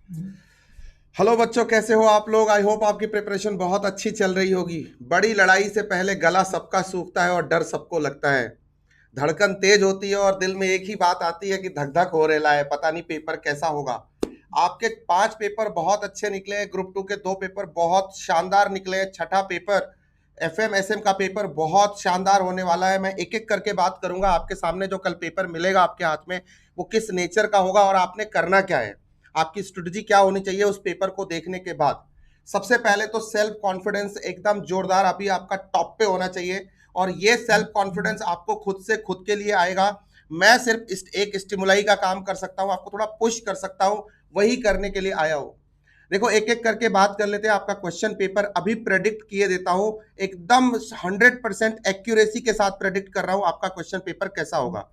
Hello बच्चों, कैसे हो आप लोग। आई होप आपकी प्रिपरेशन बहुत अच्छी चल रही होगी। बड़ी लड़ाई से पहले गला सबका सूखता है और डर सबको लगता है। धड़कन तेज होती है और दिल में एक ही बात आती है कि धक धक हो रहा है, पता नहीं पेपर कैसा होगा। आपके 5 पेपर बहुत अच्छे निकले हैं, ग्रुप 2 के 2 पेपर बहुत शानदार निकले हैं। छठा पेपर एफएम एसएम का पेपर बहुत शानदार होने वाला है। मैं एक एक करके बात करूंगा आपके सामने। जो कल पेपर मिलेगा आपके हाथ में वो किस नेचर का होगा और आपने करना क्या है, आपकी स्ट्रेटजी क्या होनी चाहिए उस पेपर को देखने के बाद। सबसे पहले तो सेल्फ कॉन्फिडेंस एकदम जोरदार अभी आपका टॉप पे होना चाहिए। और ये सेल्फ कॉन्फिडेंस आपको खुद से खुद के लिए आएगा। मैं सिर्फ एक स्टिमुलाई का काम कर सकता हूं, आपको थोड़ा पुश कर सकता हूं, वही करने के लिए आया हूं। देखो, एक एक करके बात कर लेते हैं। आपका क्वेश्चन पेपर अभी प्रेडिक्ट किए देता हूं, एकदम 100% एक्यूरेसी के साथ प्रेडिक्ट कर रहा हूं आपका क्वेश्चन पेपर कैसा होगा।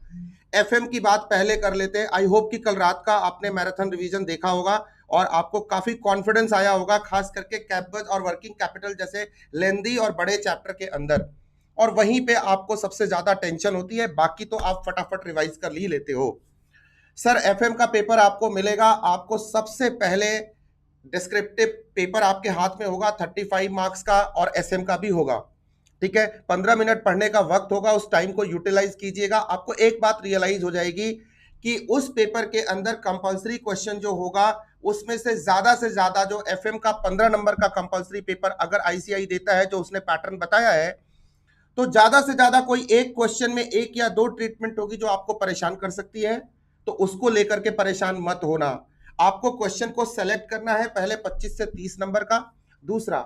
एफएम की बात पहले कर लेते हैं। आई होप कि कल रात का आपने मैराथन रिवीजन देखा होगा और आपको काफी कॉन्फिडेंस आया होगा, खास करके कैपबज और वर्किंग कैपिटल जैसे लेंदी और बड़े चैप्टर के अंदर। और वहीं पे आपको सबसे ज्यादा टेंशन होती है, बाकी तो आप फटाफट रिवाइज कर ही लेते हो। सर, एफएम का पेपर आपको मिलेगा। आपको सबसे पहले डिस्क्रिप्टिव पेपर आपके हाथ में होगा 35 मार्क्स का, और एसएम का भी होगा। ठीक है, 15 मिनट पढ़ने का वक्त होगा, उस टाइम को यूटिलाइज कीजिएगा। आपको एक बात रियलाइज हो जाएगी कि उस पेपर के अंदर कंपलसरी क्वेश्चन जो होगा उसमें से ज्यादा जो एफएम का 15 नंबर का कंपलसरी पेपर अगर आईसीआई देता है, जो उसने पैटर्न बताया है, तो ज्यादा से ज्यादा कोई एक क्वेश्चन में एक या दो ट्रीटमेंट होगी जो आपको परेशान कर सकती है। तो उसको लेकर के परेशान मत होना। आपको क्वेश्चन को सेलेक्ट करना है, पहले 25 से 30 नंबर का। दूसरा,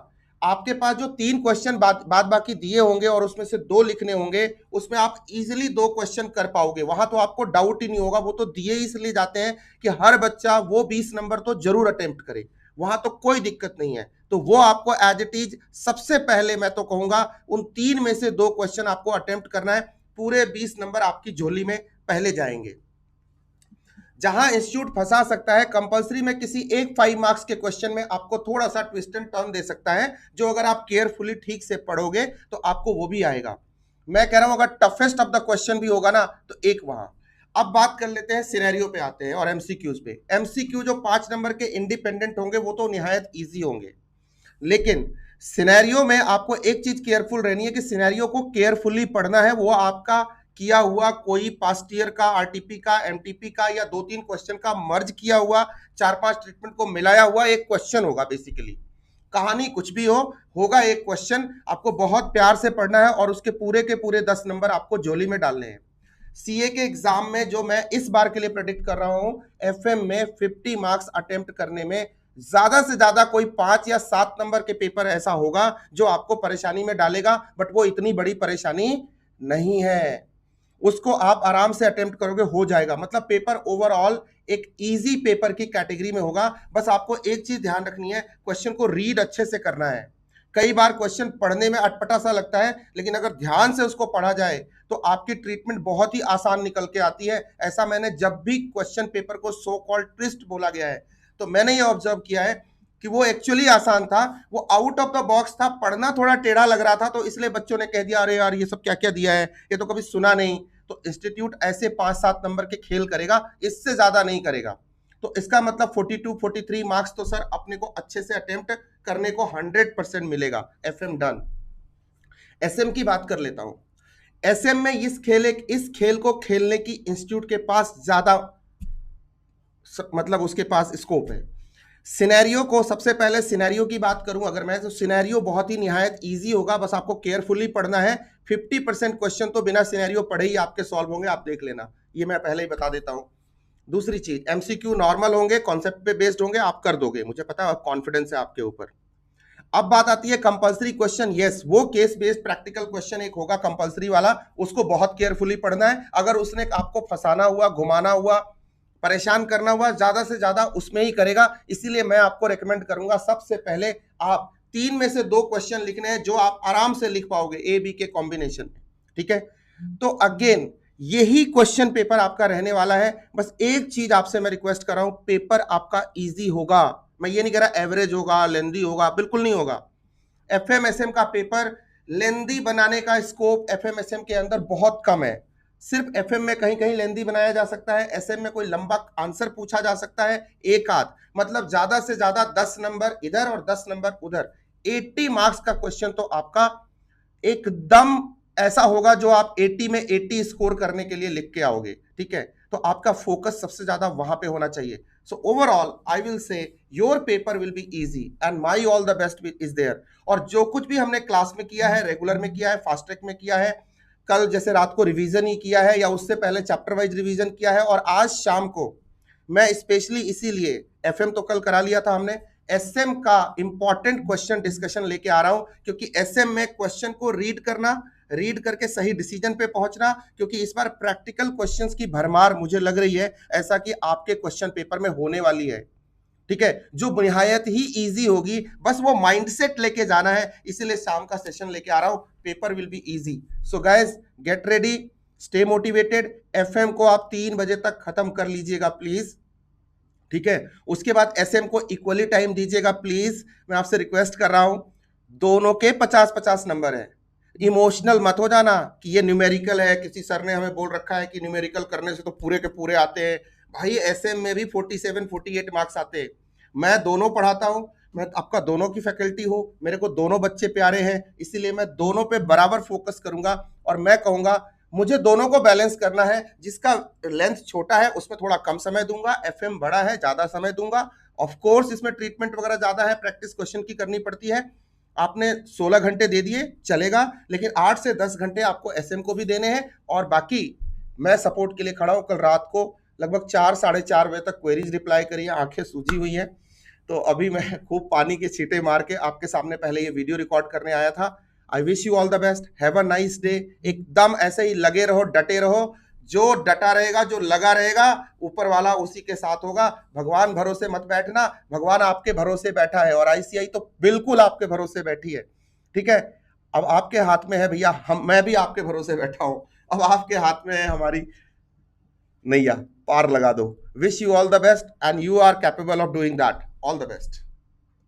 आपके पास जो 3 क्वेश्चन बाद बाकी दिए होंगे और उसमें से 2 लिखने होंगे, उसमें आप इजीली 2 क्वेश्चन कर पाओगे। वहां तो आपको डाउट ही नहीं होगा। वो तो दिए इसलिए जाते हैं कि हर बच्चा वो 20 नंबर तो जरूर अटेम्प्ट करे, वहां तो कोई दिक्कत नहीं है। तो वो आपको एज इट इज सबसे पहले मैं तो कहूंगा उन 3 में से 2 क्वेश्चन आपको अटेम्प्ट करना है। पूरे 20 नंबर आपकी झोली में पहले जाएंगे। जहां इंस्टीट्यूट फंसा सकता है, कंपलसरी में किसी एक 5 मार्क्स के क्वेश्चन में आपको थोड़ा सा ट्विस्ट एंड टर्न दे सकता है, जो अगर आप केयरफुली ठीक से पढ़ोगे तो आपको वो भी आएगा। मैं कह रहा हूं अगर टफेस्ट ऑफ द क्वेश्चन भी होगा ना तो एक वहां। अब बात कर लेते हैं सिनेरियो पे आते हैं और एमसीक्यूज पे। एमसीक्यू जो 5 नंबर के इंडिपेंडेंट होंगे वो तो निहायत ईजी होंगे, लेकिन सिनेरियो में आपको एक चीज केयरफुल रहनी है कि सिनेरियो को केयरफुली पढ़ना है। वो आपका किया हुआ कोई पास्ट ईयर का, आरटीपी का, एमटीपी का या 2-3 क्वेश्चन का मर्ज किया हुआ 4-5 ट्रीटमेंट को मिलाया हुआ एक क्वेश्चन होगा। बेसिकली कहानी कुछ भी होगा एक क्वेश्चन। आपको बहुत प्यार से पढ़ना है और उसके पूरे के पूरे 10 नंबर आपको झोली में डालने हैं। सीए के एग्जाम में जो मैं इस बार के लिए प्रेडिक्ट कर रहा हूं, एफएम में 50 मार्क्स अटेम्प्ट करने में ज्यादा से ज्यादा कोई 5 या 7 नंबर के पेपर ऐसा होगा जो आपको परेशानी में डालेगा, बट वो इतनी बड़ी परेशानी नहीं है। उसको आप आराम से अटेम्प्ट करोगे, हो जाएगा। मतलब पेपर ओवरऑल एक इजी पेपर की कैटेगरी में होगा। बस आपको एक चीज ध्यान रखनी है, क्वेश्चन को रीड अच्छे से करना है। कई बार क्वेश्चन पढ़ने में अटपटा सा लगता है, लेकिन अगर ध्यान से उसको पढ़ा जाए तो आपकी ट्रीटमेंट बहुत ही आसान निकल के आती है। ऐसा मैंने जब भी क्वेश्चन पेपर को सो कॉल्ड ट्विस्ट बोला गया है, तो मैंने ये ऑब्जर्व किया है कि वो एक्चुअली आसान था, वो आउट ऑफ द बॉक्स था। पढ़ना थोड़ा टेढ़ा लग रहा था, तो इसलिए बच्चों ने कह दिया अरे यार ये सब क्या क्या दिया है, ये तो कभी सुना नहीं। तो इंस्टीट्यूट ऐसे 5-7 नंबर के खेल करेगा, इससे ज्यादा नहीं करेगा। तो इसका मतलब 42-43 मार्क्स तो सर अपने को अच्छे से अटेम्प्ट करने को 100% मिलेगा। FM done. एसएम की बात कर लेता हूं। एसएम में इस खेल को खेलने की इंस्टीट्यूट के पास ज्यादा मतलब उसके पास स्कोप है। सिनेरियो को सबसे पहले सिनेरियो की बात करूं अगर मैं, तो सिनेरियो बहुत ही निहायत इजी होगा। बस आपको केयरफुली पढ़ना है। 50% क्वेश्चन तो बिना सिनेरियो पढ़े ही आपके सॉल्व होंगे, आप देख लेना, ये मैं पहले ही बता देता हूं। दूसरी चीज, एमसीक्यू नॉर्मल होंगे, कॉन्सेप्ट पे बेस्ड होंगे, आप कर दोगे, मुझे पता है, कॉन्फिडेंस है आपके ऊपर। अब बात आती है कंपलसरी क्वेश्चन। यस, वो केस बेस्ड प्रैक्टिकल क्वेश्चन एक होगा कंपलसरी वाला, उसको बहुत केयरफुली पढ़ना है। अगर उसने आपको फंसाना हुआ, घुमाना हुआ, परेशान करना हुआ, ज्यादा से ज्यादा उसमें ही करेगा। इसीलिए मैं आपको रेकमेंड करूंगा सबसे पहले आप 3 में से 2 क्वेश्चन लिखने हैं जो आप आराम से लिख पाओगे ए बी के कॉम्बिनेशन में। ठीक है, तो अगेन यही क्वेश्चन पेपर आपका रहने वाला है। बस एक चीज आपसे मैं रिक्वेस्ट कर रहा हूं, पेपर आपका इजी होगा। मैं ये नहीं कह रहा एवरेज होगा, लेंदी होगा, बिल्कुल नहीं होगा। एफएमएसएम का पेपर लेंदी बनाने का स्कोप एफएमएसएम के अंदर बहुत कम है। सिर्फ एफएम में कहीं कहीं लेंदी बनाया जा सकता है, एसएम में कोई लंबा आंसर पूछा जा सकता है, एक आध, मतलब ज्यादा से ज्यादा 10 नंबर इधर और 10 नंबर उधर। 80 मार्क्स का क्वेश्चन तो आपका एकदम ऐसा होगा जो आप 80 में 80 स्कोर करने के लिए लिख के आओगे, ठीक है। तो आपका फोकस सबसे ज्यादा वहां पे होना चाहिए। So overall I will say your paper will be easy and my all the best is there. और जो कुछ भी हमने क्लास में किया है, रेगुलर में किया है, फास्ट ट्रैक में किया है, कल जैसे रात को रिवीजन ही किया है या उससे पहले चैप्टर वाइज रिवीजन किया है, और आज शाम को मैं स्पेशली इसीलिए एफएम तो कल करा लिया था हमने, एसएम का इंपॉर्टेंट क्वेश्चन डिस्कशन लेके आ रहा हूं, क्योंकि एसएम में क्वेश्चन को रीड करना, रीड करके सही डिसीजन पे पहुंचना, क्योंकि इस बार प्रैक्टिकल क्वेश्चंस की भरमार मुझे लग रही है ऐसा कि आपके क्वेश्चन पेपर में होने वाली है, ठीक है, जो निहायत ही इजी होगी। बस वो माइंडसेट लेके जाना है, इसीलिए शाम का सेशन लेके आ रहा हूं, paper will be easy. So guys get ready, stay motivated. FM को आप 3 बजे तक खत्म कर लीजिएगा प्लीज, ठीक है। उसके बाद एसएम को इक्वली टाइम दीजिएगा प्लीज, मैं आपसे रिक्वेस्ट कर रहा हूं। दोनों के 50-50 नंबर है। इमोशनल मत हो जाना कि ये न्यूमेरिकल है, किसी सर ने हमें बोल रखा है कि न्यूमेरिकल करने से तो पूरे के पूरे आते हैं। भाई एसएम में भी 47-48 मार्क्स आते हैं। मैं दोनों पढ़ाता हूं, मैं आपका दोनों की फैकल्टी हूं, मेरे को दोनों बच्चे प्यारे हैं, इसीलिए मैं दोनों पे बराबर फोकस करूंगा। और मैं कहूंगा मुझे दोनों को बैलेंस करना है, जिसका लेंथ छोटा है उसमें थोड़ा कम समय दूंगा, एफएम बड़ा है ज्यादा समय दूंगा। ऑफ कोर्स इसमें ट्रीटमेंट वगैरह ज्यादा है, प्रैक्टिस क्वेश्चन की करनी पड़ती है। आपने 16 घंटे दे दिए चलेगा, लेकिन 8 से 10 घंटे आपको एसएम को भी देने हैं। और बाकी मैं सपोर्ट के लिए खड़ा हूं। कल रात को लगभग 4-4:30 बजे तक क्वेरीज रिप्लाई करिए, आंखें सूजी हुई हैं। तो अभी मैं खूब पानी के छींटे मार के आपके सामने पहले ये वीडियो रिकॉर्ड करने आया था। I wish you all the best, have a nice day. एकदम ऐसे ही लगे रहो, डटे रहो। जो डटा रहेगा, जो लगा रहेगा, ऊपर वाला उसी के साथ होगा। भगवान भरोसे मत बैठना, भगवान आपके भरोसे बैठा है, और आईसीआई तो बिल्कुल आपके भरोसे बैठी है, ठीक है। अब आपके हाथ में है भैया, मैं भी आपके भरोसे बैठा हूं, अब आपके हाथ में है हमारी नैया, पार लगा दो। Wish you all the best and you are capable of doing that. All the best.